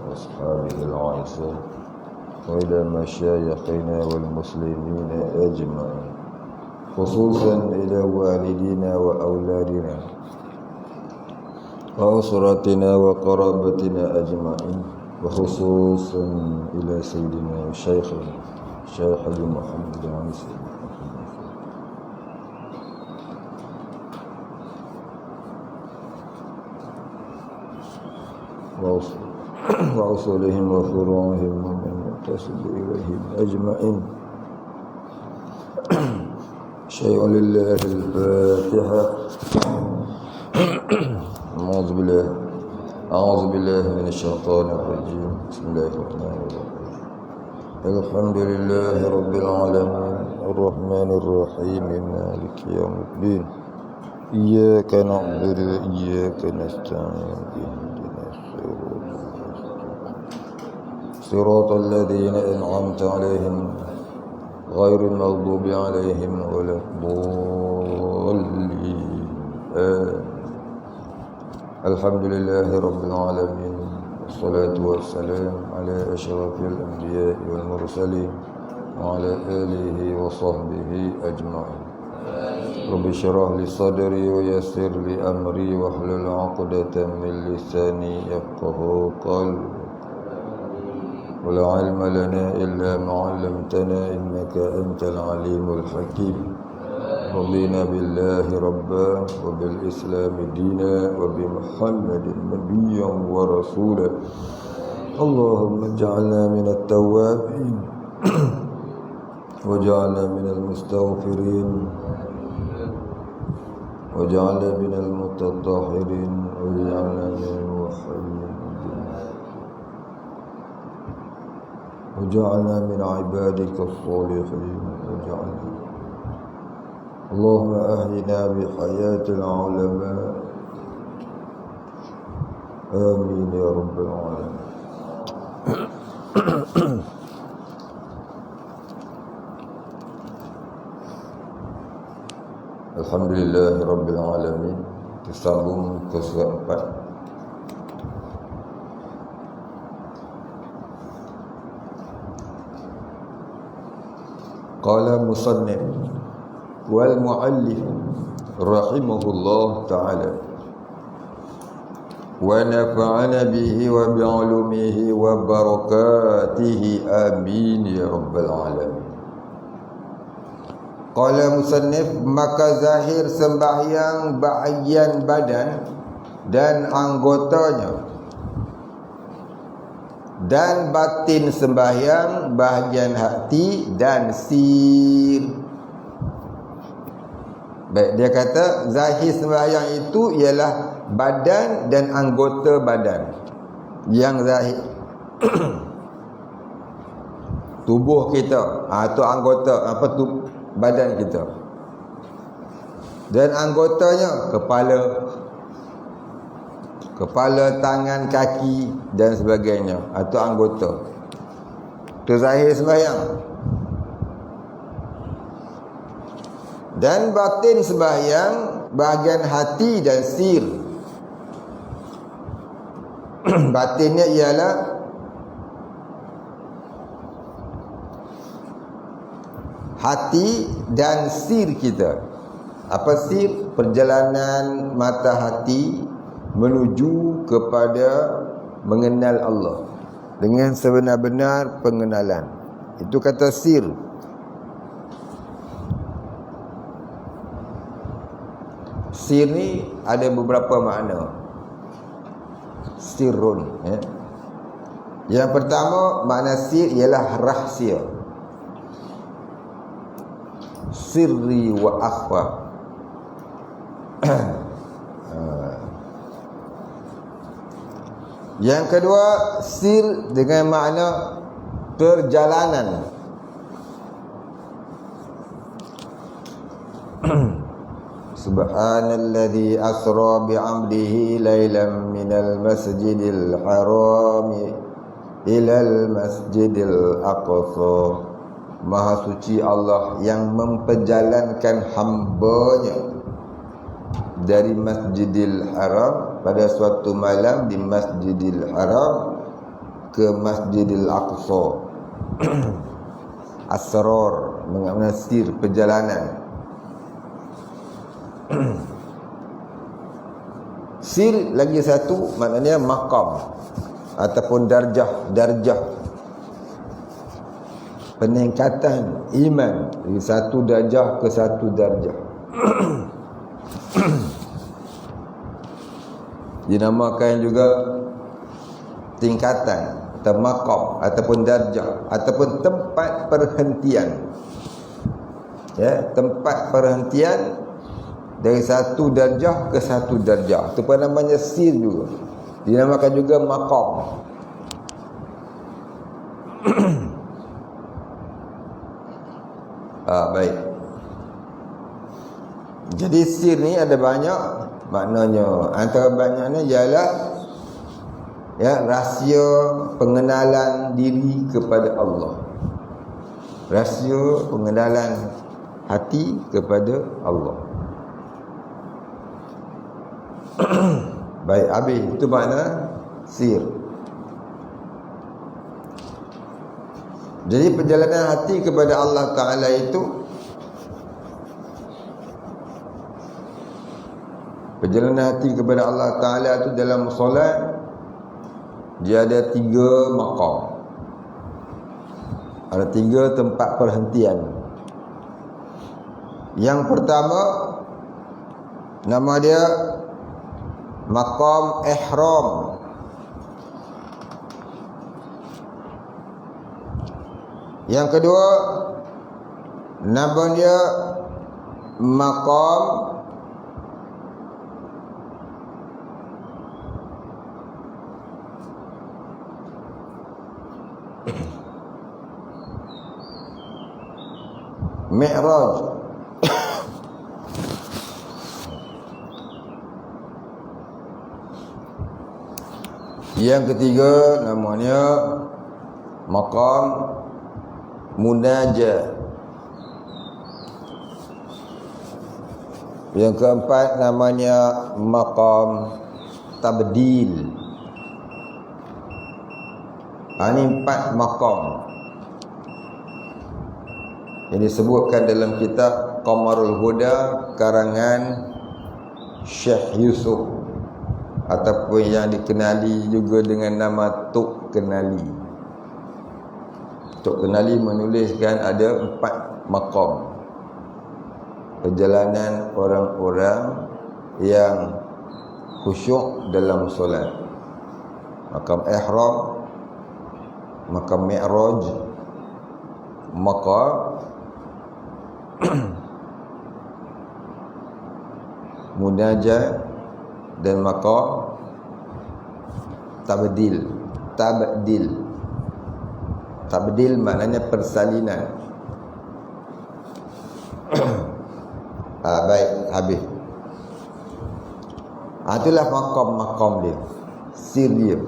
وأصحابه العائسين وإلى مشايخنا والمسلمين أجمعين، خصوصا إلى والدينا وأولادنا وأسرتنا وقرابتنا أجمعين، وخصوصا إلى سيدنا وشيخنا الشيخ حاج محمد العيسى وأصولهم وفروعهم ومن ينتسب إليهم أجمعين. شيء لله الفاتحة. أعوذ بالله من الشيطان الرجيم. بسم الله الرحمن الرحيم. الحمد لله رب العالمين الرحمن الرحيم مالك يوم الدين إياك نعبد وإياك نستعين اهدنا صراط الذين أنعمت عليهم غير المغضوب عليهم ولا الضالين. الحمد لله رب العالمين والصلاة والسلام على أشرف الأنبياء والمرسلين وعلى آله وصحبه أجمعين. رب اشرح لي صدري ويسر لي أمري واحلل عقدة من لساني يفقهوا قولي. ولا علم لنا إلا ما علمتنا إنك أنت العليم الحكيم. رضينا بالله ربا وبالإسلام دينا وبمحمد نبيا ورسولا. اللهم اجعلنا من التوابين واجعلنا من المستغفرين واجعلنا من المتطهرين واجعلنا من الموحدين وجعلنا من عبادك الصالحين وجعلنا اللهم أهدنا بحياة العلماء آمين يا رب العالمين. Alhamdulillah Rabbil Alamin. Tersambung ke surat 4. Qala musannif wal muallif rahimahullah ta'ala wa nafa'ana bihi wa bi'ulumihi wa barakatihi amin ya rabbal alamin. Qala musannif, maka zahir sembahyang bahagian badan dan anggotanya dan batin sembahyang bahagian hati dan sir. Baik, dia kata zahir sembahyang itu ialah badan dan anggota badan yang zahir. Tubuh kita, itu anggota badan kita. Dan anggotanya kepala, tangan, kaki dan sebagainya, atau anggota. Itu zahir sembahyang. Dan batin sembahyang bahagian hati dan sir. Batinnya ialah hati dan sir kita. Apa sir? Perjalanan mata hati menuju kepada mengenal Allah dengan sebenar-benar pengenalan. Itu kata sir. Sir ni ada beberapa makna. Sirrun, ya. Yang pertama, makna sir ialah rahsia. Sirri wa akhfa. Yang kedua, sir dengan makna perjalanan. Subhanalladzi asra bi'amdihi lailan minal masjidil harami ilal masjidil aqsa. Maha suci Allah yang memperjalankan hamba-Nya dari Masjidil Haram pada suatu malam di Masjidil Haram ke Masjidil Aqsa. Asrar, mengenai sir, perjalanan. Sir lagi satu maknanya maqam ataupun darjah peningkatan iman dari satu darjah ke satu darjah. Dinamakan juga tingkatan atau maqam ataupun darjah ataupun tempat perhentian. Ya, tempat perhentian dari satu darjah ke satu darjah. Itu pun namanya sir juga. Dinamakan juga maqam. Baik. Jadi sir ni ada banyak maknanya. Antara banyaknya ialah rahsia pengenalan diri kepada Allah. Rahsia pengenalan hati kepada Allah. Baik, habis. Itu makna sir. Jadi perjalanan hati kepada Allah Ta'ala itu, perjalanan hati kepada Allah Ta'ala itu dalam solat, dia ada 3 maqam. Ada 3 tempat perhentian. Yang pertama, nama dia maqam ihram. Yang kedua, nama dia maqam mi'raj. Yang ketiga namanya maqam munajat. Yang keempat namanya maqam tabdil. Ini 4 maqam yang disebutkan dalam kitab Qamarul Huda karangan Syekh Yusuf, ataupun yang dikenali juga dengan nama Tok Kenali. Tok Kenali menuliskan ada 4 maqam perjalanan orang-orang yang khusyuk dalam solat. Maqam ihram, maqam mi'raj, maqam munajat, dan maqam tabdil. Tabdil maknanya persalinan. Baik, habis. Itulah maqam dia, sir dia.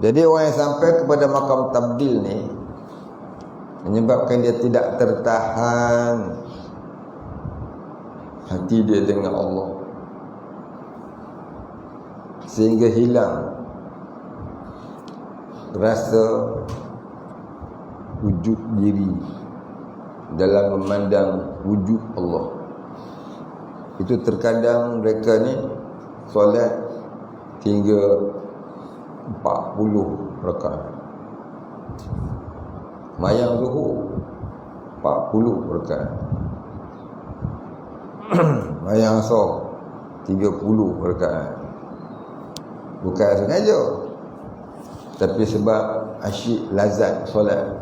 Jadi orang yang sampai kepada maqam tabdil ni menyebabkan dia tidak tertahan hati dia dengan Allah, sehingga hilang rasa wujud diri dalam memandang wujud Allah. Itu terkadang mereka ni solat hingga 40 rakaat. Mayang zuhur 40 rakaat. Mayang asar 30 rakaat. Bukan sengaja, tapi sebab asyik lazat solat,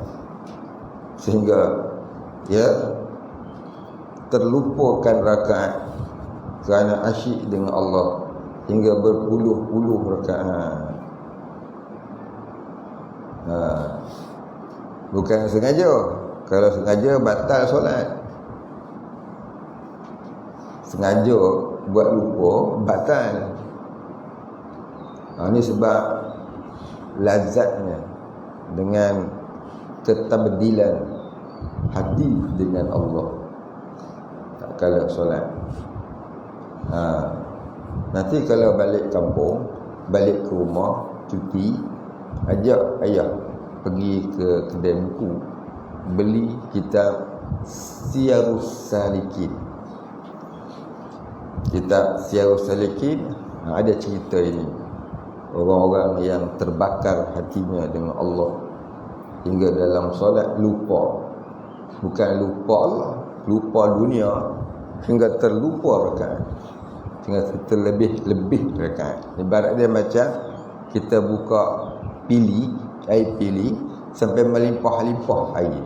sehingga terlupakan rakaat kerana asyik dengan Allah hingga berpuluh-puluh rakaat. Bukan sengaja. Kalau sengaja batal solat. Sengaja buat lupa batal. Ini sebab lazatnya dengan ketabdilan hati dengan Allah tak kala solat. Nanti kalau balik kampung, balik ke rumah, cuti, ajak ayah pergi ke kedai buku, beli kitab Siyarus Salikin. Kitab Siyarus Salikin ada cerita ini. Orang-orang yang terbakar hatinya dengan Allah hingga dalam solat lupa. Bukan lupa Allah, lupa dunia, hingga terlupa rakaat, hingga terlebih rakaat. Ibarat dia macam kita buka air pili sampai melimpah-limpah air.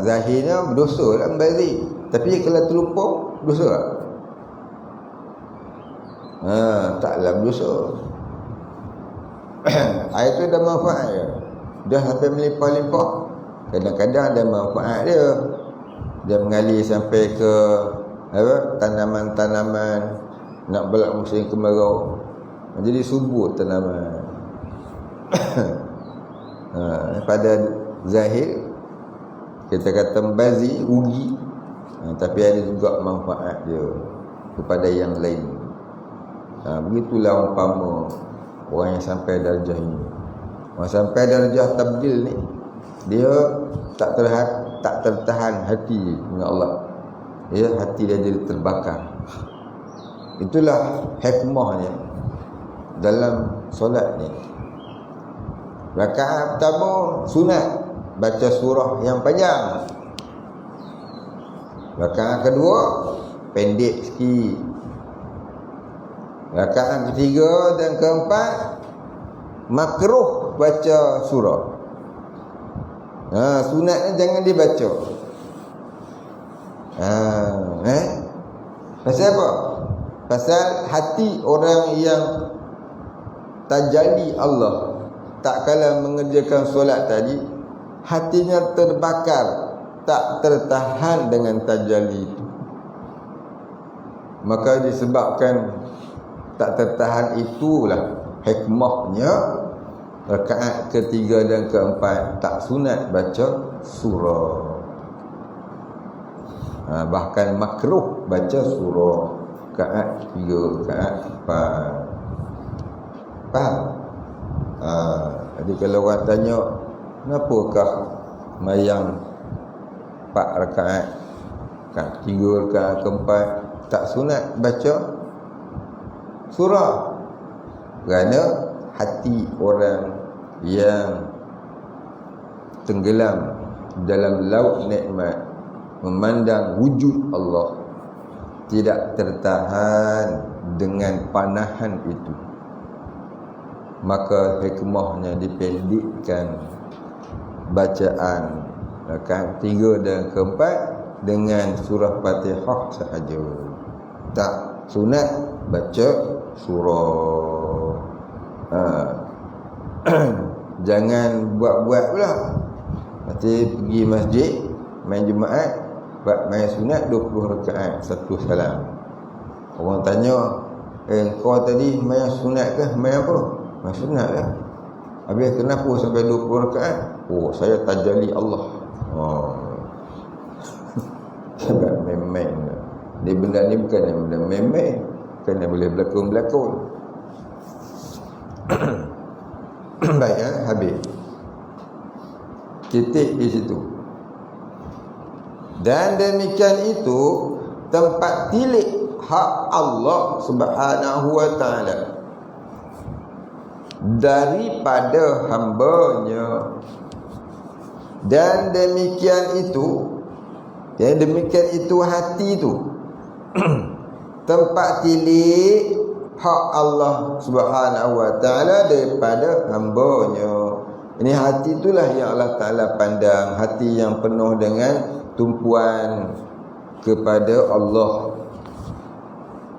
Zahirnya berdosa lah membazir, tapi kalau terlupa berdosa tak? Taklah berdosa. Air tu ada manfaat dia. Dah sampai melimpah-limpah, kadang-kadang ada manfaat dia. Dia mengalir sampai ke tanaman-tanaman, nak belak musim kemarau, jadi subur tanaman. Pada zahir kita kata membazir, rugi, tapi ada juga manfaat dia kepada yang lain. Begitulah umpama orang yang sampai darjah ini. Orang sampai darjah tabdil ni, dia tak tertahan hati dengan Allah. Ya, hati dia jadi terbakar. Itulah hikmahnya dalam solat ni. Rakaat pertama sunat, baca surah yang panjang. Rakaat kedua pendek sikit. Rakaat ketiga dan keempat makruh baca surah. Sunatnya jangan dibaca. Pasal apa? Pasal hati orang yang tajalli Allah, tak kala mengerjakan solat tadi, hatinya terbakar, tak tertahan dengan tajalli itu. Maka disebabkan tak tertahan itulah hikmahnya rakaat ketiga dan keempat tak sunat baca surah. Bahkan makruh baca surah rakaat ketiga, rakaat empat. Faham? Jadi kalau orang tanya, kenapakah mayang 4 rakaat, rakaat ketiga, rakaat keempat tak sunat baca surah? Kerana hati orang yang tenggelam dalam laut nikmat memandang wujud Allah tidak tertahan dengan panahan itu, maka hikmahnya dipendekkan bacaan rakaat 3 dan keempat dengan surah Fatihah sahaja. Tak sunat baca surah. Jangan buat-buat pula. Nanti pergi masjid main Jumaat, main sunat 20 rakaat, 1 salam. Orang tanya, kau tadi main sunat ke main apa? Main sunat lah. Habis kenapa sampai 20 rakaat? Oh, saya tajalli Allah. Jangan main-main. Dia benda ni bukan benda main-main, bukan yang boleh berlakon-berlakon. Baik, habis. Titik di situ. Dan demikian itu tempat tilik hak Allah Subhanahu wa ta'ala daripada hamba-Nya. Dan demikian itu hati itu tempat tilik hak Allah Subhanahu wa ta'ala daripada hamba-Nya. Ini hati itulah yang Allah Ta'ala pandang, hati yang penuh dengan tumpuan kepada Allah.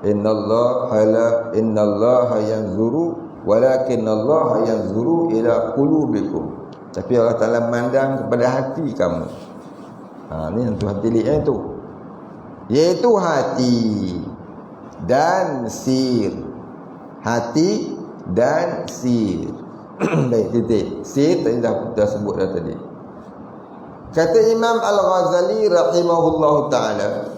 Innallaha yanzuru walakinallaha yanzuru ila qulubikum. Tapi Allah Ta'ala memandang kepada hati kamu. Ini yang Tuhan pilih itu, iaitu hati dan sir. Hati dan sir. Baik, titik. Sir tadi dah sebut dah tadi. Kata Imam Al-Ghazali rahimahullahu ta'ala,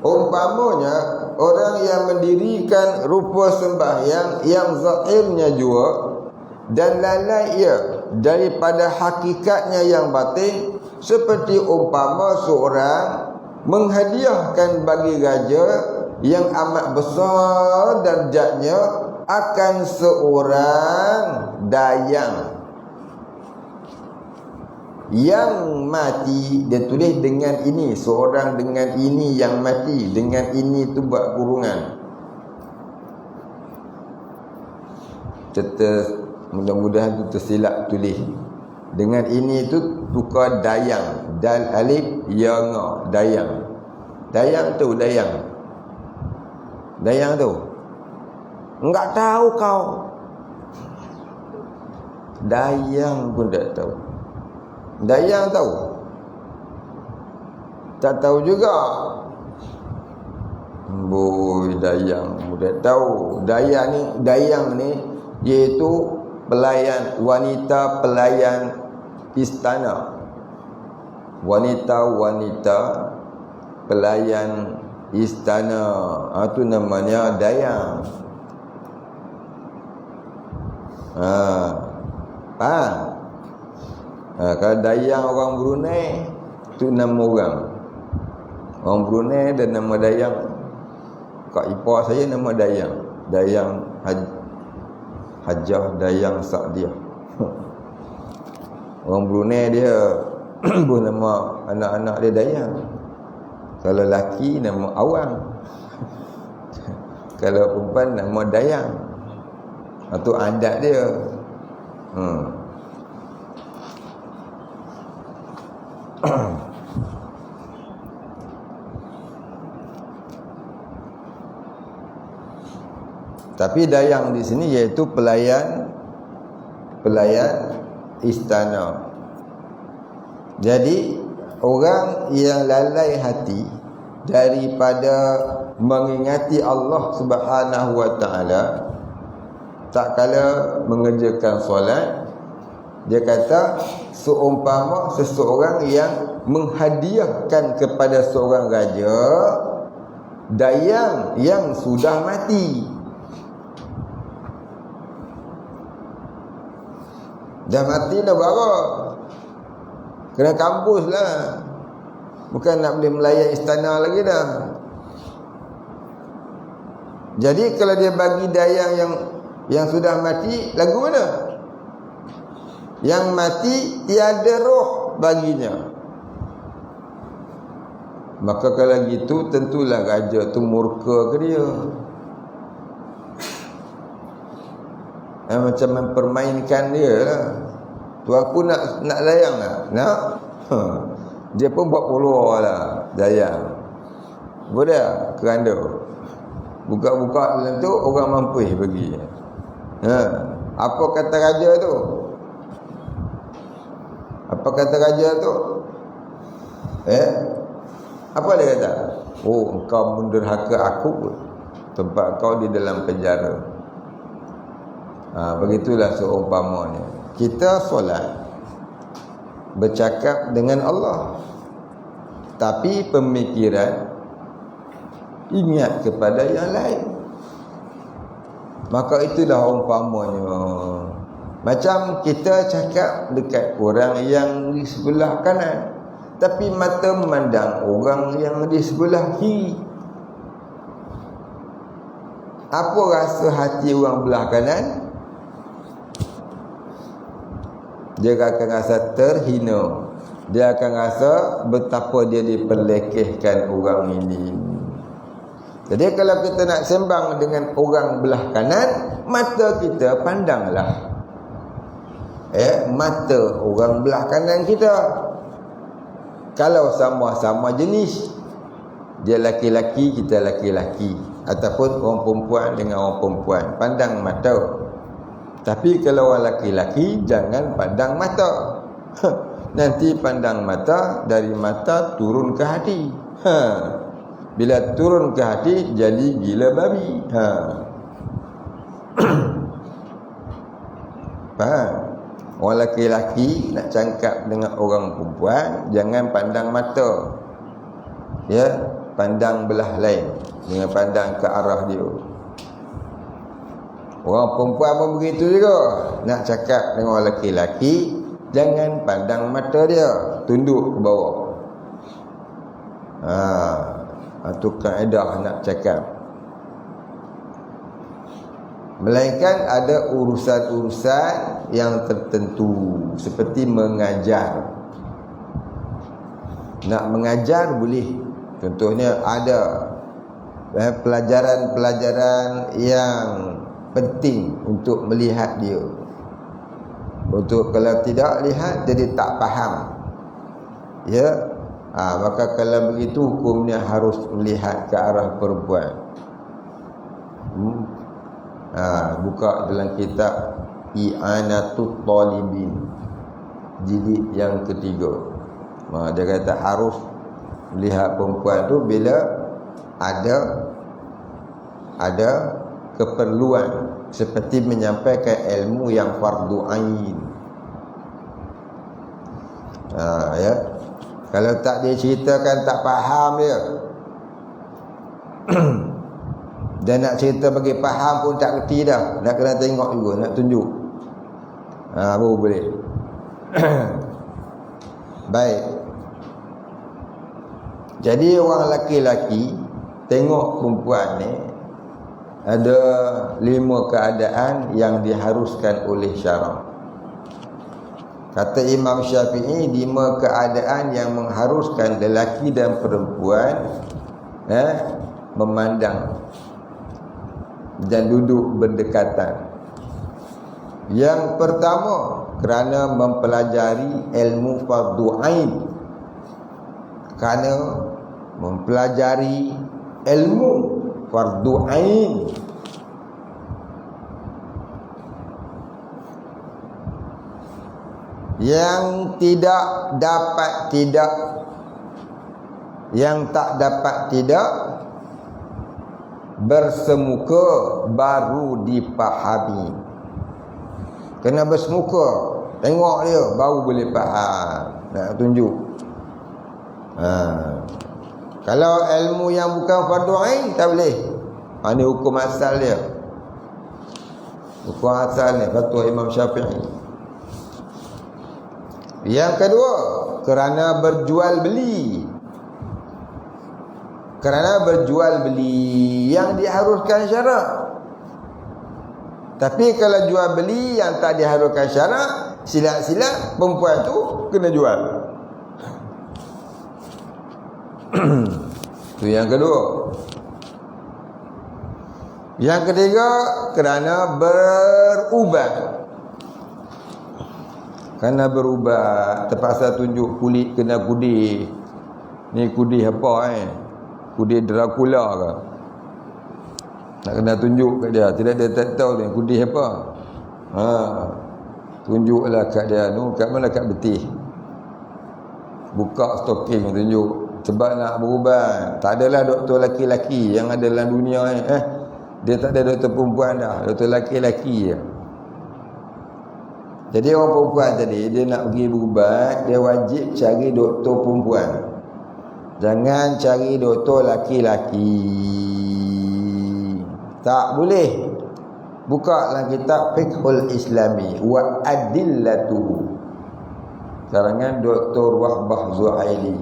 umpamanya orang yang mendirikan rupa sembahyang yang zahirnya jua dan lalai ia daripada hakikatnya yang batin, seperti umpama seorang menghadiahkan bagi raja yang amat besar darjatnya akan seorang dayang yang mati. Dia tulis dengan ini, seorang dengan ini yang mati, dengan ini tu buat kurungan. Mudah-mudahan tu tersilap tulis. Dengan ini tu tukar dayang, dal alif ya nga, dayang. Dayang tu dayang. Dayang tu enggak tahu kau. Dayang pun tak tahu. Dayang tahu? Tak tahu juga. Boy, dayang mudah tahu. Dayang ni iaitu pelayan, wanita pelayan istana. Wanita pelayan istana. Itu namanya dayang. Faham? Kalau dayang orang Brunei, tu nama orang. Orang Brunei dan nama dayang. Kak ipar saya nama dayang. Dayang Hajah Dayang Sa'diah. Orang Brunei dia buat nama anak-anak dia dayang. Kalau laki nama Awang. Kalau perempuan nama dayang. Itu adat dia. Tapi dayang di sini iaitu pelayan istana. Jadi orang yang lalai hati daripada mengingati Allah Subhanahu wa taala, tak kala mengerjakan solat, dia kata seumpama seseorang yang menghadiahkan kepada seorang raja dayang yang sudah mati. Dah mati dah berapa? Kena kampus lah. Bukan nak boleh melayan istana lagi dah. Jadi kalau dia bagi dayang yang sudah mati, lagu mana? Yang mati tiada roh baginya. Maka kalau gitu tentulah raja tu murka ke dia. Macam mempermainkan dia lah. Tu aku nak layang lah. Nak? Dia pun buat peluang lah dayang. Boleh keranda. Buka-buka dalam tu orang mampu bagi. Apa kata raja tu? Apa kata raja tu? Apa dia kata? Oh, engkau menderhaka aku, tempat kau di dalam penjara. Begitulah seumpamanya. Kita solat bercakap dengan Allah, tapi pemikiran ingat kepada yang lain. Maka itulah umpamanya. Macam kita cakap dekat orang yang di sebelah kanan, tapi mata memandang orang yang di sebelah kiri. Apa rasa hati orang belah kanan? Dia akan rasa terhina. Dia akan rasa betapa dia diperlekehkan orang ini. Jadi kalau kita nak sembang dengan orang belah kanan, mata kita pandanglah mata orang belah kanan kita. Kalau sama-sama jenis, dia laki-laki, kita laki-laki, ataupun orang perempuan dengan orang perempuan, pandang mata. Tapi kalau orang laki-laki, jangan pandang mata. Nanti pandang mata, dari mata turun ke hati. Bila turun ke hati, jadi gila babi. Faham? Orang laki-laki nak cakap dengan orang perempuan, jangan pandang mata. Ya, pandang belah lain, dengan pandang ke arah dia. Orang perempuan pun begitu juga. Nak cakap dengan orang lelaki, jangan pandang mata dia, tunduk ke bawah. Itu kaedah nak cakap. Melainkan ada urusan-urusan yang tertentu, seperti mengajar. Nak mengajar boleh. Contohnya ada pelajaran-pelajaran yang penting untuk melihat dia. Untuk kalau tidak lihat jadi tak faham. Ya. Maka kalau begitu hukumnya harus melihat ke arah perempuan. Buka dalam kitab I'anatul Talibin, jilid yang ketiga. Dia kata harus melihat perempuan tu bila ada keperluan, seperti menyampaikan ilmu yang fardu ain. Ya. Kalau tak dia ceritakan tak faham dia. Dan nak cerita bagi faham pun tak kerti dah. Nak kena tengok juga, nak tunjuk. Baru boleh. Baik. Jadi orang lelaki-lelaki tengok perempuan ni ada 5 keadaan yang diharuskan oleh syarak. Kata Imam Syafi'i, 5 keadaan yang mengharuskan lelaki dan perempuan memandang dan duduk berdekatan. Yang pertama, kerana mempelajari ilmu fardu ain. Kerana mempelajari ilmu fardu ain. Yang tak dapat tidak bersemuka baru dipahami. Kena bersemuka, tengok dia baru boleh faham. Nak tunjuk. Kalau ilmu yang bukan fardu ain tak boleh. Ini hukum asal dia. Hukum asal ni fatwa Imam Syafi'i. Yang kedua, kerana berjual beli. Kerana berjual beli yang diharuskan syarak. Tapi kalau jual beli yang tak diharuskan syarak, silat-silat perempuan tu kena jual. Itu yang kedua. Yang ketiga, kerana berubat. Kerana berubat, terpaksa tunjuk kulit kena kudih. Ni kudih apa Kudih Dracula ke? Nak kena tunjuk kat dia. Tidak dia tak tahu ni kudih apa. Tunjuklah kat dia tu, kat mana kat betih. Buka stocking tunjuk. Sebab nak berubat. Tak adalah doktor laki-laki yang ada dalam dunia ni. Dia tak ada doktor perempuan dah. Doktor laki-laki je. Jadi orang perempuan tadi, dia nak pergi berubat, dia wajib cari doktor perempuan. Jangan cari doktor laki-laki. Tak boleh. Buka dalam kitab Fiqhul Islami wa Adillatuhu, karangan Dr. Wahbah Zuhaili.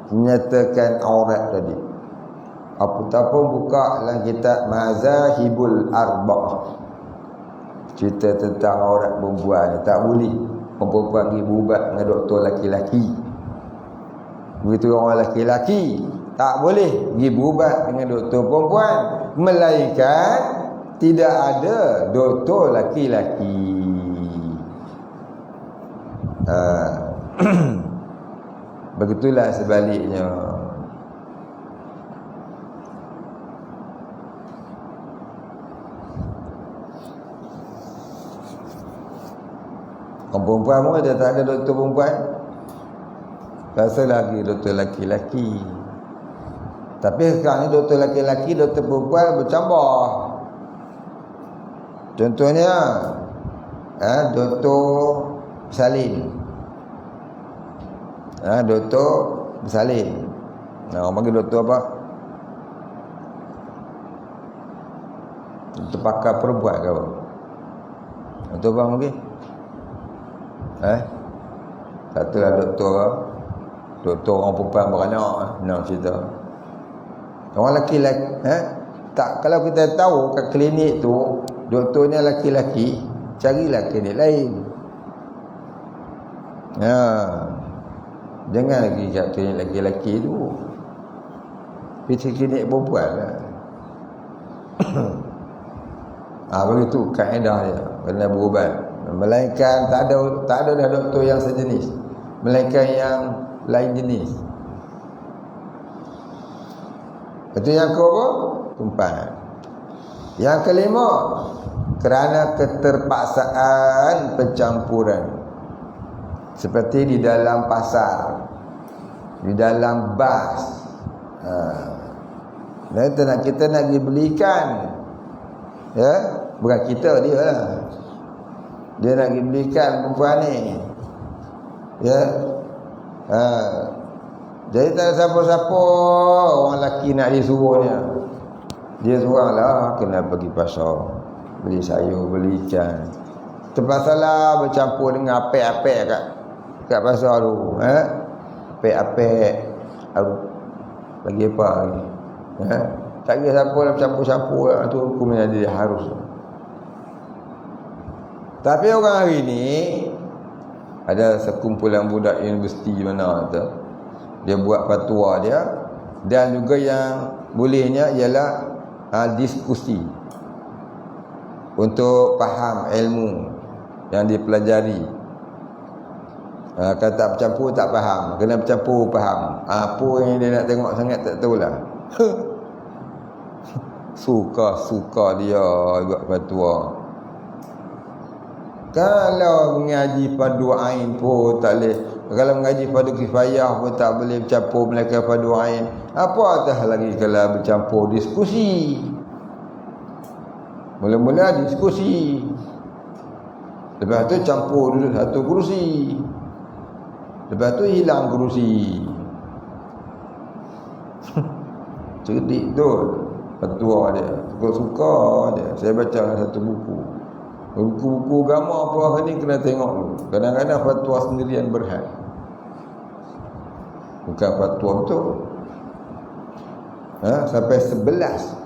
Menyatakan aurat tadi. Apapun buka dalam kitab Mazahibul Arba'ah, cerita tentang aurat perempuan. Tak boleh perempuan pergi berubat dengan doktor laki-laki. Begitu orang laki-laki tak boleh pergi berubat dengan doktor perempuan, melainkan tidak ada doktor laki-laki. Begitulah sebaliknya. Orang perempuan pun dia tak ada doktor perempuan, rasa lagi doktor laki-laki. Tapi sekarang ni doktor laki-laki, doktor perempuan bercampur. Contohnya Doktor Salim. Doktor bersalin. Orang panggil doktor apa? Doktor pakar perempuan ke apa? Doktor apa panggil? Satu lah doktor orang perempuan banyak nak cerita. Orang lelaki-lelaki tak, kalau kita tahu kat klinik tu doktornya lelaki-lelaki, carilah klinik lain. Jangan lagi kat klinik lelaki-lelaki tu, pergi klinik perempuan lah. Begitu kaedah dia kena berubat. Melainkan tak ada dah doktor yang sejenis, melainkan yang lain jenis. Itu yang keempat. Yang kelima, kerana keterpaksaan pencampuran, seperti di dalam pasar, di dalam bas. Kita nak pergi belikan, bukan kita, dia lah. Dia nak pergi belikan perempuan ni, jadi tak ada siapa-siapa orang lelaki nak disuruhnya. Dia seorang lah kena pergi pasar, beli sayur, beli ikan. Terpaksalah bercampur dengan apek-apek kat pasar tu. Apek-apek lagi apa lagi? Tak kira siapa lah bercampur-campur lah. Tu hukumnya dia harus. Tapi orang hari ni ada sekumpulan budak universiti mana tu, dia buat fatwa dia, dan juga yang bolehnya ialah diskusi untuk faham ilmu yang dipelajari. Kalau tak bercampur tak faham, kena bercampur faham. Apa yang dia nak tengok sangat tak tahulah. Suka dia buat fatwa. Kalau mengaji fardu ain pun tak boleh. Kalau mengaji fardu kifayah pun tak boleh bercampur melainkan fardu ain. Apatah lagi kalau bercampur diskusi. Mula-mula diskusi, lepas tu campur duduk satu kerusi, lepas tu hilang kerusi. Cerdik tu fatwa dia, suka dia. Saya baca satu buku agama apa ni, kena tengok dulu. Kadang-kadang fatwa sendirian berhad, bukan fatwa betul. Sampai 11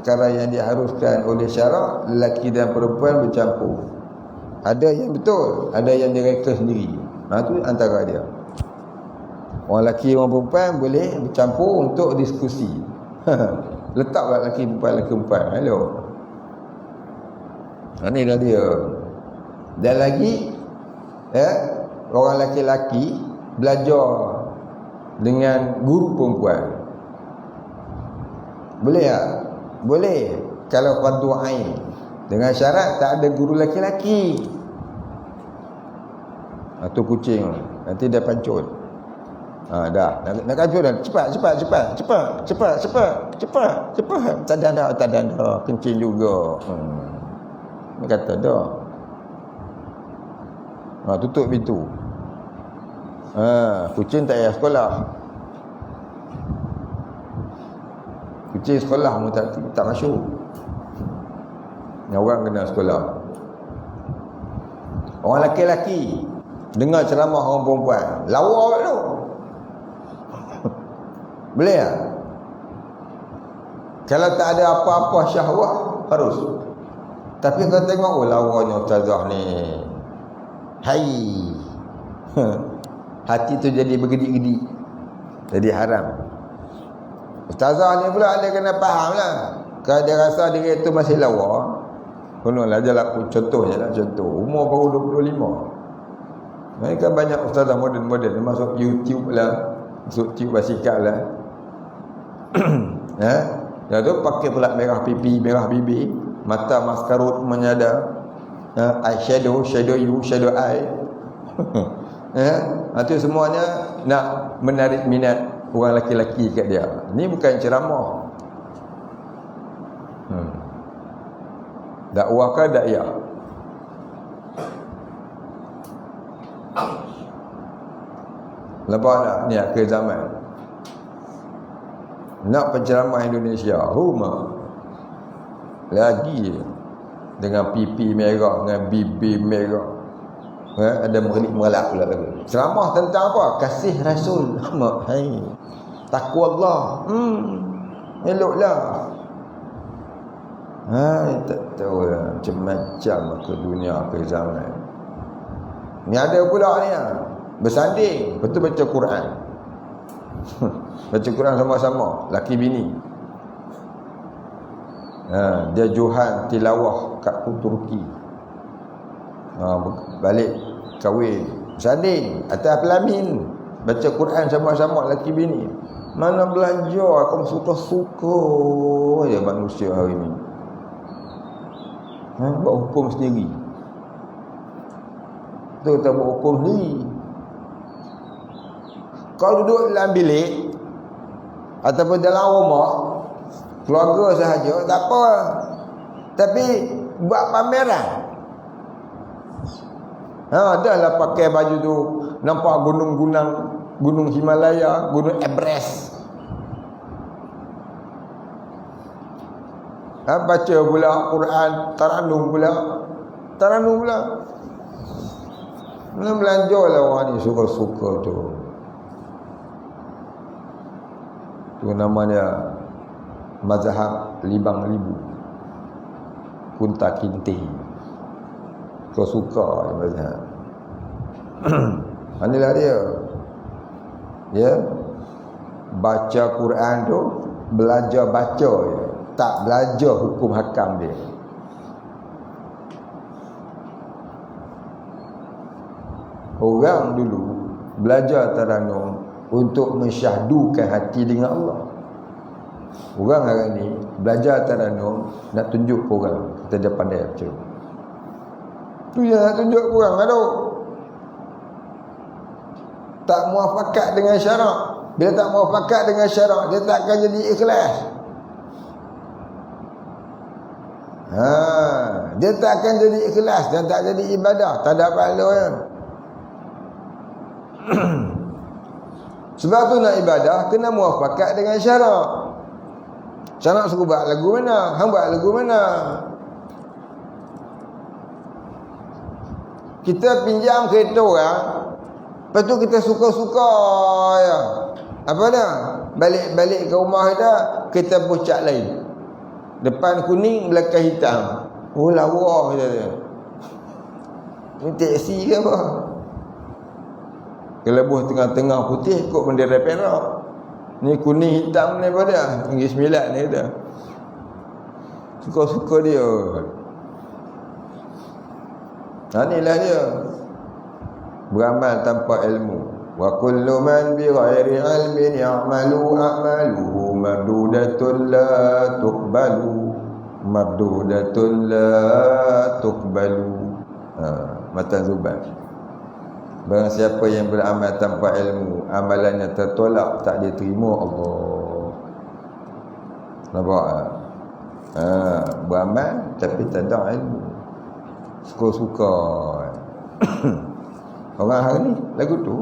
perkara yang diharuskan oleh syarak, lelaki dan perempuan bercampur. Ada yang betul, ada yang direka sendiri. Tu antara dia. Orang lelaki, orang perempuan boleh bercampur untuk diskusi. Letaklah lelaki perempuan. Hello. Ini dah dia. Dan lagi orang lelaki-lelaki belajar dengan guru perempuan. Boleh tak? Boleh. Kalau fardu ain, dengan syarat tak ada guru lelaki-lelaki. Tu kucing nanti dia pancut. Dah nak pancut dah. Cepat. Tak ada kencing juga. Dia kata dah. Tutup pintu. Kucing tak payah sekolah. Kucing sekolah pun tak masuk. Orang kena sekolah. Orang lelaki-lelaki dengar ceramah orang perempuan, lawa tu. Boleh tak? Kalau tak ada apa-apa syahwat, harus. Tapi kau tengok lawanya ustazah ni, hai, hati tu jadi bergedik-gedik, jadi haram. Ustazah ni pula dia kena faham lah. Kalau dia rasa diri itu masih lawa, kononlah jalan contohnya lah, contoh umur baru 25. Mereka banyak ustazah moden-moden, masuk YouTube lah, masuk tube basikal lah. Dah tu pakai pula merah pipi, merah bibir, mata maskarut menyada, eyeshadow, shadow you, shadow eye. Itu semuanya nak menarik minat orang lelaki-lelaki kat dia. Ni bukan ceramah. Dakwah ke dakwah? Lepas nak ni akhir zaman. Nak penceramah Indonesia, lagi dengan pipi merah, dengan bibir merah. Ada merelak pula lagi. Ceramah tentang apa? Kasih Rasul. Hai. Takwa Allah. Eloklah. Tak tahu lah. Macam-macam ke dunia ke zaman. Ni ada pula ni bersanding, betul baca Quran. Baca Quran sama-sama, laki bini. Dia Johan tilawah kat Turki. Balik kahwin, bersanding atas pelamin, baca Quran sama-sama laki bini. Mana belajar, kamu suka-suka je manusia hari ni. Buat hukum sendiri. Tu tak buat hukum sendiri. Kau duduk dalam bilik ataupun dalam rumah, keluarga sahaja, tak apa. Tapi buat pameran. Dah lah pakai baju tu, nampak gunung Himalaya, gunung Everest. Baca pula Quran, taranum pula. Belanja lah orang ni suka-suka tu. Tu namanya mazhab libang libu, kunta kinte. Kau suka mazhab. Inilah dia. Ya. Baca Quran tu belajar baca je, tak belajar hukum hakam dia. Orang dulu belajar taranum untuk mensyahdukan hati dengan Allah. Orang hari ni belajar taranum nak tunjuk ke orang kita dia pandai baca. Tu yang nak tunjuk ke orang tu. Tak muafakat dengan syarak. Bila tak muafakat dengan syarak, dia tak akan jadi ikhlas. Dia tak akan jadi ikhlas dan tak jadi ibadah, tak ada pahala ya. Sebab tu nak ibadah kena muafakat dengan syarak. Syarak suruh buat lagu mana? Hang buat lagu mana? Kita pinjam kereta orang, lepas tu kita suka-suka ya. Apa dah? Balik ke rumah kita pucat lain. Depan kuning, belakang hitam. Oh lawa dia. Ni teksi ke apa? Kelebuh tengah-tengah putih ikut bendera Perak. Ni kuning hitam ni pada Negeri Sembilan ni dah. Suka-suka dia. Inilah dia. Beramal tanpa ilmu. Wa kullu man bi ghairi ilmin ya'malu a'maluhu mardudatun la tuqbalu. Mardudatun la tuqbalu. Matan Zubair. Barang siapa yang beramal tanpa ilmu, amalannya tertolak, tak diterima Allah. Nampak? Beramal tapi tak ada ilmu. Suka-suka. Orang hari ni lagu tu.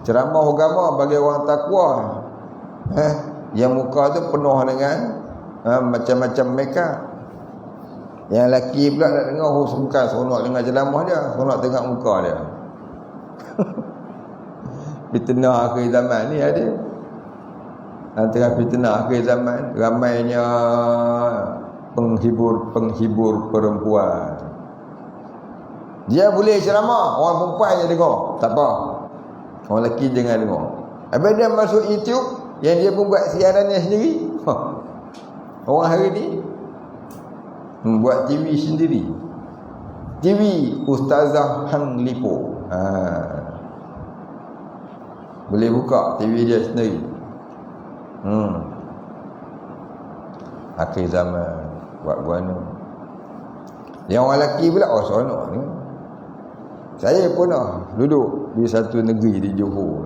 Ceramah agama bagi orang takwa. Yang muka tu penuh dengan macam-macam makeup. Yang lelaki pula nak dengar bukan seronok dengar ceramah dia, seronok tengok muka dia. Fitnah akhir zaman ni ada. Antara fitnah akhir zaman, ramainya penghibur perempuan. Dia boleh ceramah, orang perempuan je dengar, tak apa. Orang lelaki jangan dengar. Habis dia masuk YouTube, yang dia pun buat siarannya sendiri. Orang hari ni buat TV sendiri. TV Ustazah Hang Lipo. Boleh buka TV dia sendiri. Akhir zaman buat guana. Yang orang lelaki pula seronok ni. Saya pun duduk di satu negeri di Johor.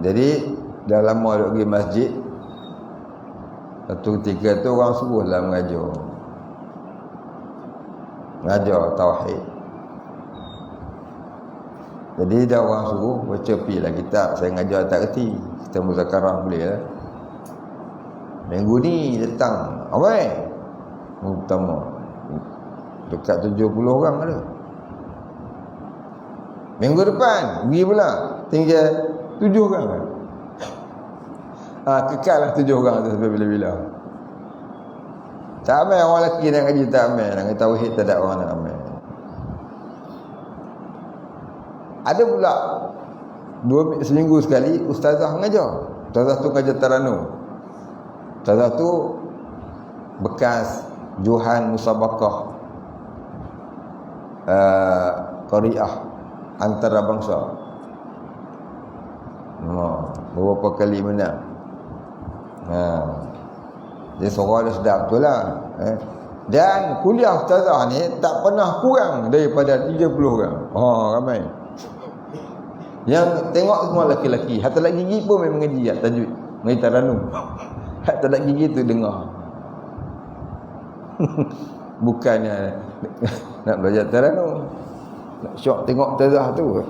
Jadi dah lama duduk pergi masjid. Satu ketika tu orang suruhlah mengajar. Ngajar tauhid. Jadi dah orang suruh baca pilah kitab. Saya ngajar tak kerti. Kita muzakarah boleh lah. Minggu ni datang awal pertama dekat 70 orang ada. Minggu depan pergi pula tinggal 7 orang. Kekal lah 7 orang tu sampai bila-bila. Tak amai orang lelaki nak ngaji, tak amai nak kata tauhid, tak ada orang nak amai. Ada pula seminggu sekali ustazah mengajar. Ustazah tu ngajar Taranum. Ustazah tu bekas Johan Musabakah Qariah antarabangsa. Beberapa kali menang. Dia suara dia sedap betul lah. Dan kuliah ustazah ni tak pernah kurang daripada 30 orang. Ramai. Yang tengok semua lelaki-lelaki. Hatta lagi gigi pun memang mengaji tajwid. Mengaji Taranum. Hatta lagi gigi tu dengar. Bukannya nak belajar Taranum. Nak syok tengok ustazah tu.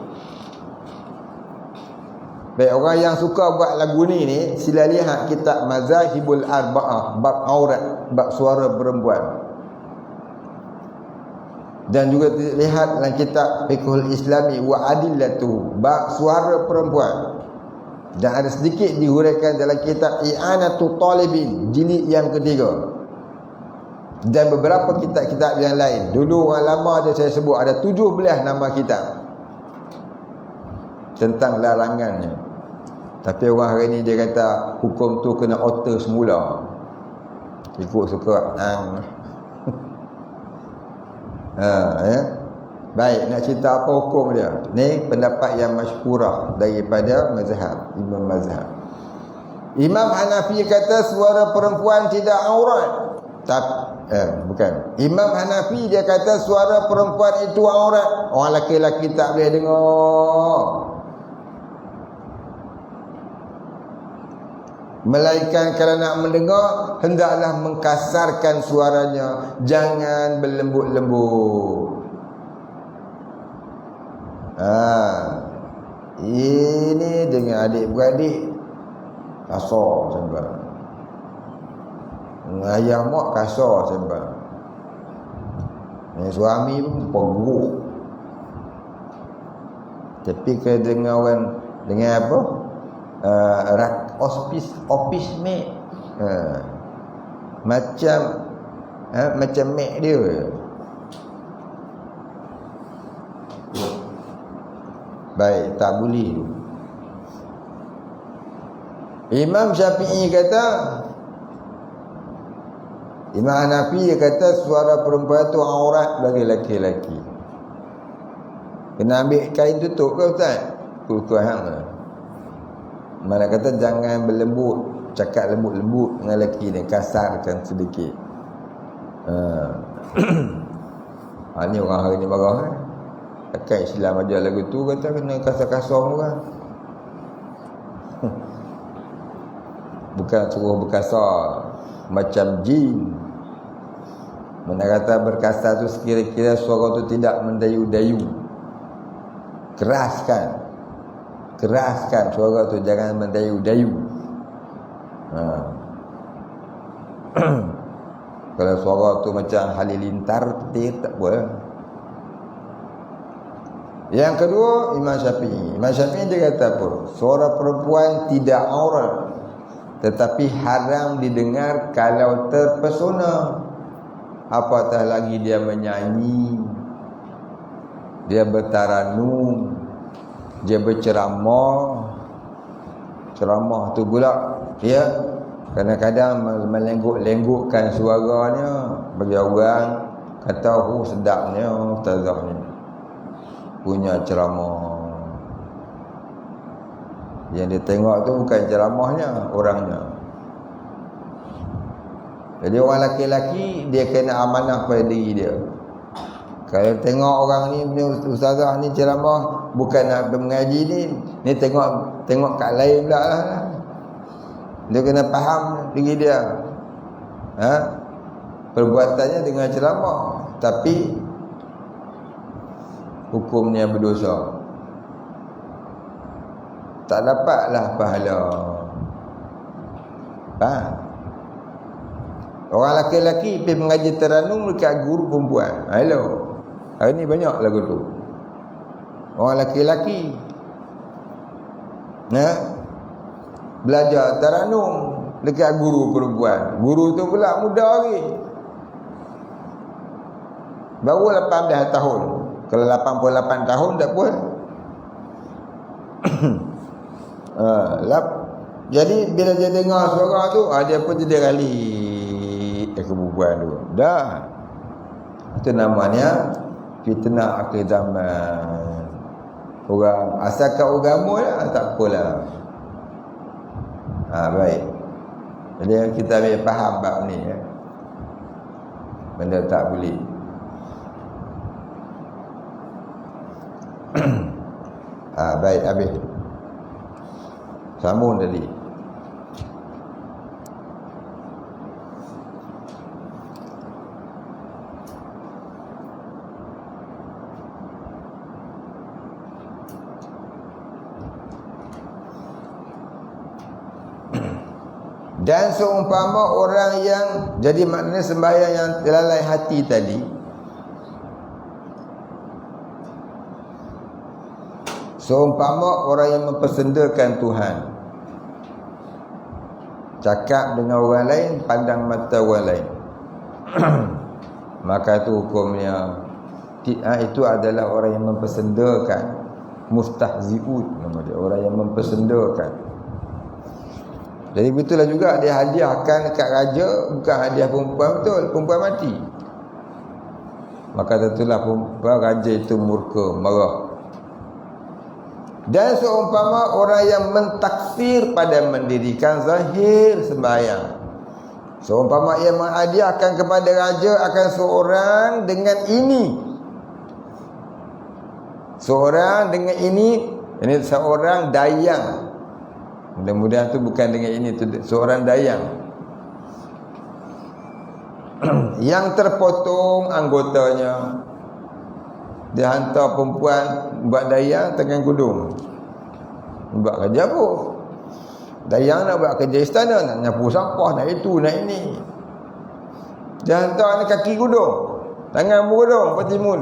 Baik, orang yang suka buat lagu ni sila lihat kitab Mazahibul Arba'ah, bab aurat, bab suara perempuan. Dan juga lihat dalam kitab Fiqhul Islami wa Adillatuhu, bab suara perempuan. Dan ada sedikit dihuraikan dalam kitab I'anatul Talibin, jilid yang ketiga. Dan beberapa kitab-kitab yang lain. Dulu orang lama je saya sebut ada 17 nama kitab tentang larangannya. Tapi orang hari ni dia kata hukum tu kena alter semula. Ikut suka Baik, nak cerita apa hukum dia? Ni pendapat yang masyhurah daripada mazhab Imam Mazhab. Imam Hanafi kata suara perempuan tidak aurat. Bukan. Imam Hanafi dia kata suara perempuan itu aurat. Orang lelaki-lelaki tak boleh dengar. Melainkan kalau nak mendengar, hendaklah mengkasarkan suaranya, jangan berlembut-lembut. Ini dengan adik-beradik kasar sampai. Ayah mak kasar sampai. Suami pun perguruh. Tapi kalau dengar orang dengan apa? Office mate. Macam mate dia. Baik, tak boleh. Imam Syafi'i kata, Imam Hanafi dia kata suara perempuan tu aurat bagi lelaki-lelaki. Kena ambil kain tutup ke ustaz? Kukuh hang lah. Mana kata jangan berlembut, cakap lembut-lembut dengan lelaki ni, kasarkan sedikit. Ni orang hari ni marah kan. Takkan Islam ajar lagu tu kata kena kasar-kasar orang. Bukan suruh berkasar macam jin. Mana kata berkasar tu sekira-kira suara tu tidak mendayu-dayu. Keraskan suara tu, jangan mendayu-dayu. Kalau suara tu macam halilintar petir, tak boleh. Yang kedua, Imam Syafi'i dia kata apa? Suara perempuan tidak aurat, tetapi haram didengar kalau terpesona. Apatah lagi dia menyanyi, dia bertaranum, dia berceramah. Ceramah tu pula ya kadang-kadang melengguk-lenggukkan suaranya bagi orang kata sedapnya ustazah ni punya ceramah. Yang dia tengok tu bukan ceramahnya, orangnya. Jadi orang lelaki-lelaki dia kena amanah pada diri dia. Kalau tengok orang ni ustazah ni ceramah bukan nak mengaji ni tengok kat lain pula lah. Dia kena faham diri dia. Perbuatannya dengan ceramah, tapi hukumnya berdosa. Tak dapatlah pahala. Orang lelaki pergi mengaji Taranum dekat guru perempuan. Hello. Hari ni banyak lagu tu. Orang lelaki belajar Taranum dekat guru perempuan. Guru tu pula muda lagi. Baru 18 tahun. Kalau 88 tahun tak apa. Jadi bila dia dengar suara tu, dia pun jadi rali ke perempuan tu. Dah. Itu namanya fitnah akhir zaman. Orang asalkan agama lah, tak apalah. Baik. Jadi kita ambil faham bab ni ya. Benda tak boleh. Baik, habis. Sambung tadi. Dan seumpama orang yang jadi maknanya sembahyang yang lalai hati tadi, seumpama orang yang mempersendakan Tuhan, cakap dengan orang lain, pandang mata orang lain, maka itu hukumnya itu adalah orang yang mempersendakan, mustahzi'un nama dia, orang yang mempersendakan. Jadi begitulah juga dia hadiahkan dekat raja, bukan hadiah perempuan betul, perempuan mati. Maka tentulah raja itu murka, marah. Dan seumpama orang yang mentaksir pada mendirikan zahir sembahyang, seumpama ia menghadiahkan kepada raja akan seorang dengan ini, seorang dengan ini seorang dayang. Mudah-mudahan tu bukan dengan ini tu, seorang dayang yang terpotong anggotanya. Dia hantar perempuan buat dayang tengah kudung. Buat kerja apa? Dayang nak buat kerja istana, nak nyapu sampah, nak itu, nak ini. Dia hantar ni kaki kudung, tangan berkudung, petimun.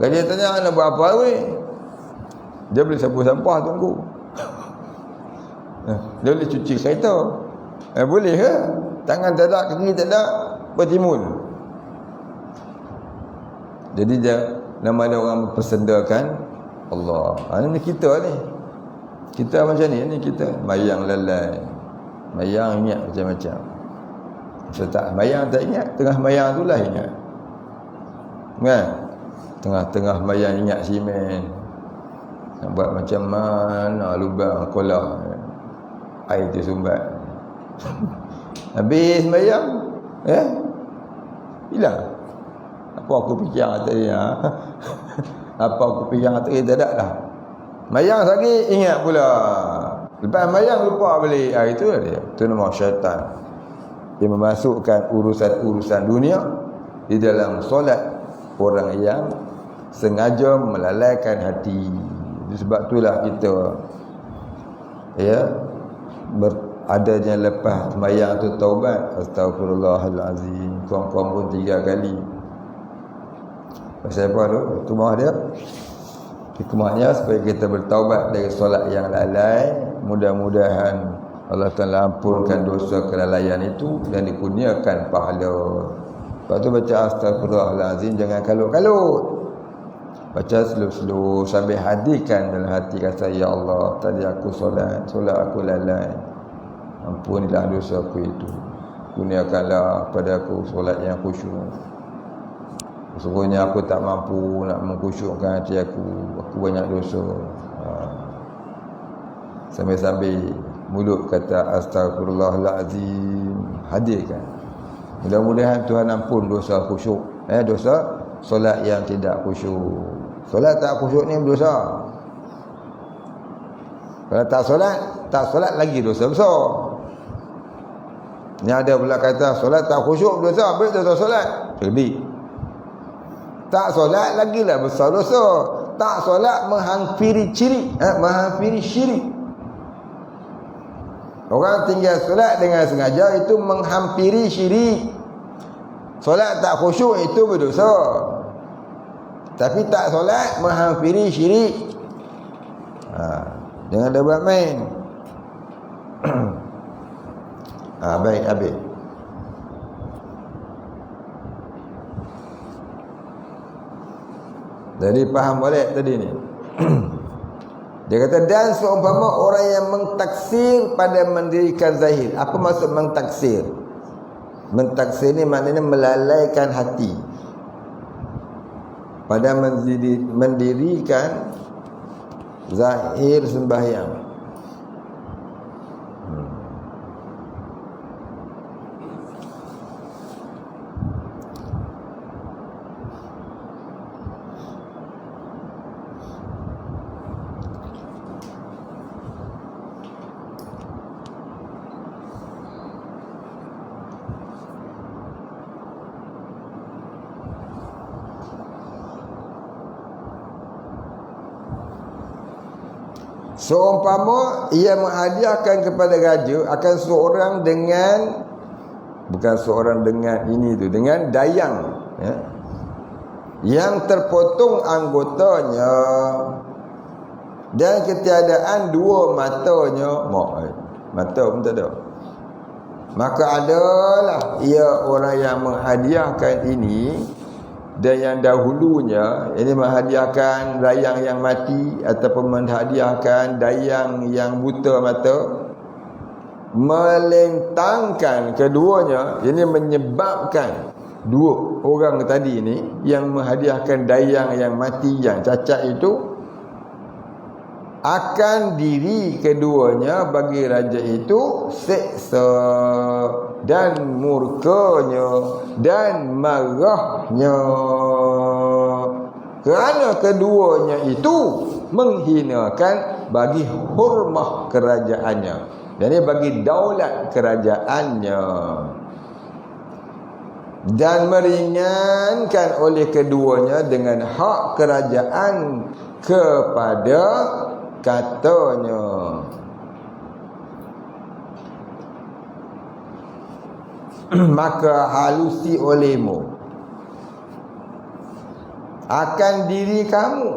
Kalau dia tanya nak buat apa weh? Dia boleh sapu sampah, tunggu. Dia boleh cuci kereta. Boleh ke? Tangan tak ada, kaki tak ada, bertimun. Jadi dia nama ada orang mempersendakan Allah. Ini kita ni. Kita macam ni kita. Mayang lalai. Mayang ingat macam-macam. Tak mayang tak ingat, tengah mayang tu lah ingat. Kan? Tengah-tengah mayang ingat simen. Nak buat macam mana lubang kolah air tersumbat. Habis sembahyang hilang. Apa aku fikir tadi apa aku fikir tadi tak ada dah. Mayang lagi ingat pula. Lepas mayang lupa balik. Itu dia. Itu nama syaitan. Dia memasukkan urusan-urusan dunia di dalam solat orang yang sengaja melalaikan hati. Sebab itulah kita adanya lepas sembahyang tu taubat, astagfirullahalazim, kurang-kurang pun 3 kali. Pasal apa tu? Hikmah dia, hikmahnya supaya kita bertaubat dari solat yang lalai. Mudah-mudahan Allah Ta'ala ampunkan dosa kelalaian itu dan dikurniakan pahala. Lepas tu baca astagfirullahalazim, jangan kalut-kalut. Baca slow-slow sambil hadirkan dalam hati, kata ya Allah, tadi aku solat aku lalai, ampunilah dosa aku itu, kurniakanlah pada aku solat yang khusyuk. Sesungguhnya aku tak mampu nak mengkhusyukkan hati aku banyak dosa. Sambil-sambil mulut kata astagfirullahalazim, hadirkan. Mudah-mudahan Tuhan ampun dosa khusyuk, dosa solat yang tidak khusyuk. Solat tak khusyuk ni berdosa. Kalau tak solat lagi dosa besar. Ni ada pula kata solat tak khusyuk berdosa, habis dosa solat. Jadi Tak solat lagilah besar dosa. Tak solat menghampiri syirik. Orang tinggal solat dengan sengaja itu menghampiri syirik. Solat tak khusyuk itu berdosa. Tapi tak solat menghampiri syirik. Jangan ada buat main. Baik, habis. Jadi faham balik tadi ni. Dia kata, dan seumpama orang yang mentaksir pada mendirikan zahir. Apa maksud mentaksir? Mentaksir ni maknanya melalaikan hati pada mendirikan zahir sembahyang. Seumpama ia menghadiahkan kepada raja akan seorang dengan, bukan seorang dengan ini tu, dengan dayang, ya, yang terpotong anggotanya dan ketiadaan dua matanya. Mata pun tak ada. Maka adalah ia orang yang menghadiahkan ini, dan yang dahulunya ini menghadiahkan dayang yang mati ataupun menghadiahkan dayang yang buta mata, melentangkan keduanya. Ini menyebabkan dua orang tadi ni yang menghadiahkan dayang yang mati, yang cacat itu, akan diri keduanya bagi raja itu seksa dan murkanya dan marahnya, kerana keduanya itu menghinakan bagi hormat kerajaannya, jadi bagi daulat kerajaannya, dan meringankan oleh keduanya dengan hak kerajaan kepada katanya. Maka halusi olehmu akan diri kamu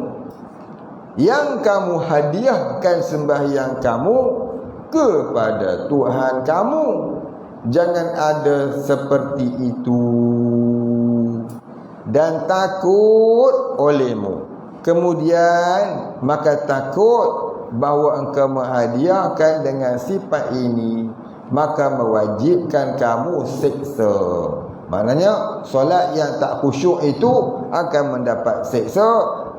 yang kamu hadiahkan sembahyang kamu kepada Tuhan kamu. Jangan ada seperti itu dan takut olehmu. Kemudian maka takut bahawa engkau menghadiahkan dengan sifat ini, maka mewajibkan kamu siksa. Maknanya solat yang tak khusyuk itu akan mendapat siksa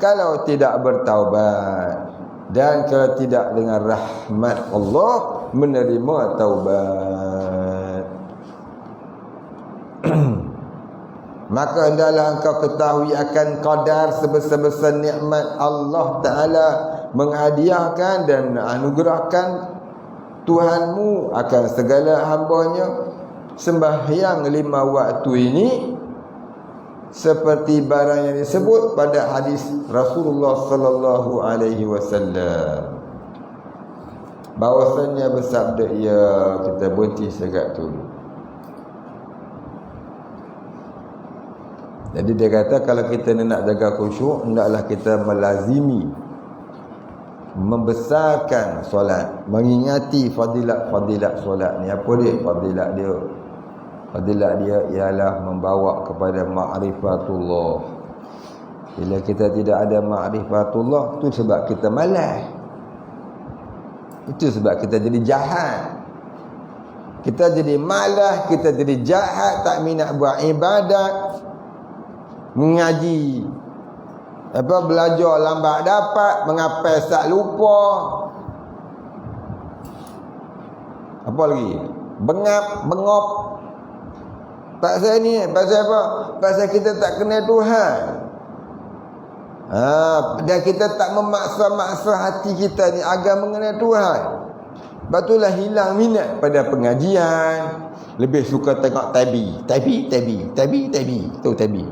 kalau tidak bertaubat, dan kalau tidak dengan rahmat Allah menerima taubat. Maka hendaklah engkau ketahui akan qadar sebesar-besar nikmat Allah Ta'ala menghadiahkan dan anugerahkan Tuhanmu akan segala hambanya. Sembahyang 5 waktu ini seperti barang yang disebut pada hadis Rasulullah sallallahu alaihi wasallam, bahwasanya bersabda ia, kita berhenti sekat tu. Jadi dia kata kalau kita nak jaga khusyuk, hendaklah kita melazimi membesarkan solat, mengingati fadilat solat ni. Apa dia fadilat dia? Fadilat dia ialah membawa kepada ma'rifatullah. Bila kita tidak ada ma'rifatullah, tu sebab kita malas. Itu sebab kita jadi jahat. Kita jadi malas, kita jadi jahat, tak minat buat ibadat, mengaji, belajar lambat dapat, mengapai tak lupa. Apa lagi? Bengap. Pasal ni, pasal apa? Pasal kita tak kenal Tuhan. Dan kita tak memaksa-maksa hati kita ni agar mengenal Tuhan. Batulah hilang minat pada pengajian. Lebih suka tengok tabi. Tu tabi.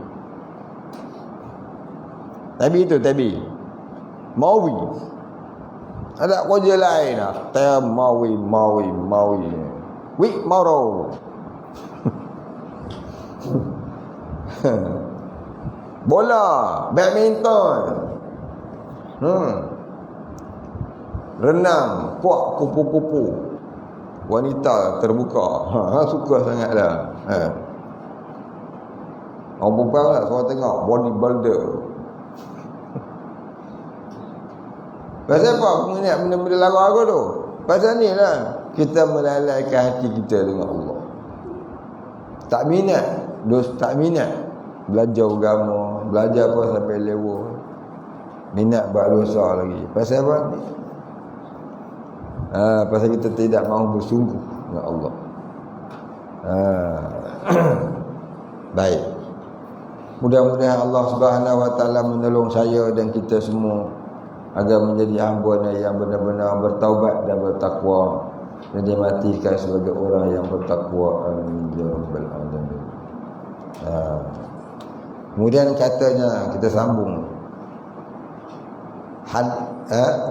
Tabi tu tabi. Mawi. Ada kerja lain lah. Taya mawi. Wik maro. Bola, badminton. Renang, puak kupu-kupu. Wanita terbuka. Suka sangatlah. Orang perempuan lah suara tengok bodybuilder. Pasal apa aku ingat benda-benda lagu tu? Pasal ni lah kita melalaikan hati kita dengan Allah. Tak minat belajar agama, belajar apa sampai level minat buat dosa lagi. Pasal apa? Pasal kita tidak mahu bersungguh dengan Allah. Baik. Mudah-mudahan Allah Subhanahu Wa Taala menolong saya dan kita semua agar menjadi hamba yang benar-benar bertaubat dan bertakwa dan dimatikan sebagai orang yang bertakwa. Amin ya rabbal alamin. Kemudian katanya kita sambung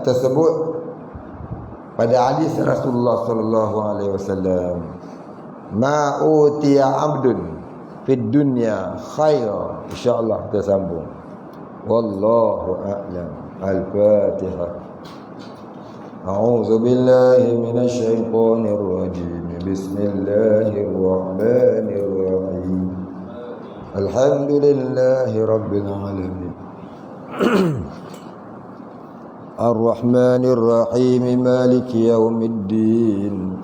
tersebut pada hadis Rasulullah sallallahu alaihi wasallam, ma utiya 'abdun fid dunya khaira. Insyaallah kita sambung. Wallahu a'lam. Al-Fatihah. A'udzu billahi minasy syaithanir rajim. Bismillahir rahmanir rahim. Alhamdulillahi rabbil alamin. Ar-Rahmanir Rahim, Maliki yaumiddin.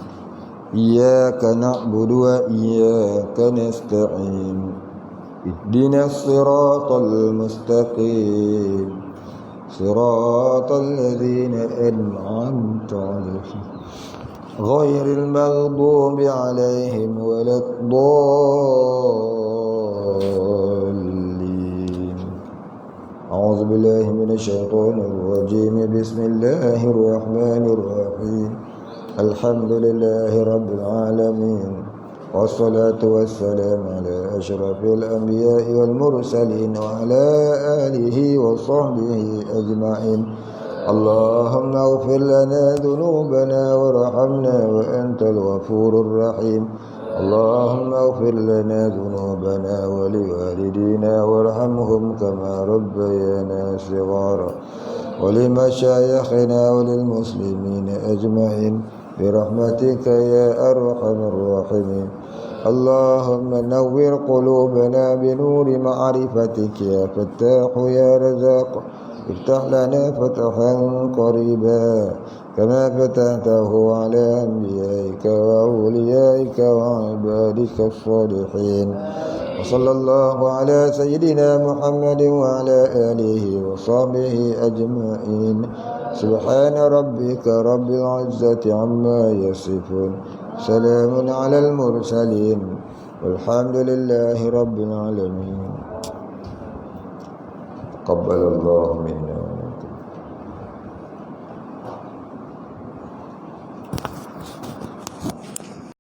Iyyaka na'budu wa iyyaka nasta'in. Ihdinas siratal mustaqim. Siratal ladzina an'amta 'alaihim ghairil maghdubi 'alaihim waladdallin. A'udzu billahi minasy syaithanir rajim. Bismillahir rahmanir rahim. Alhamdulillahi rabbil alamin. Wassalatu wassalamu ala asyrafil anbiya'i wal mursalin wa ala alihi wa sahbihi ajma'in. Allahumma ighfir lana dhunubana warhamna wa antal ghafurur rahim. Allahumma ighfir lana dhunubana wa liwalidina warhamhum kama rabbayana shighara wa limashayikhina wa lil muslimina ajma'in birahmatika ya arhamar rahimin. Allahumma nawwir qulubana binuri ma'rifatik ya fattah ya razaq. Iftah lana fatahan qariba kama fatahtahu ala anbiya'ika wa awliyaika wa ibadika as-salihin. Wa sallallahu ala sayyidina Muhammadin wa ala alihi wa sahbihi ajma'in. Subhana rabbika rabbil izzati amma yasifun. Salamun alal mursalin. Walhamdulillahi rabbil alamin. Taqabbalallahu minna.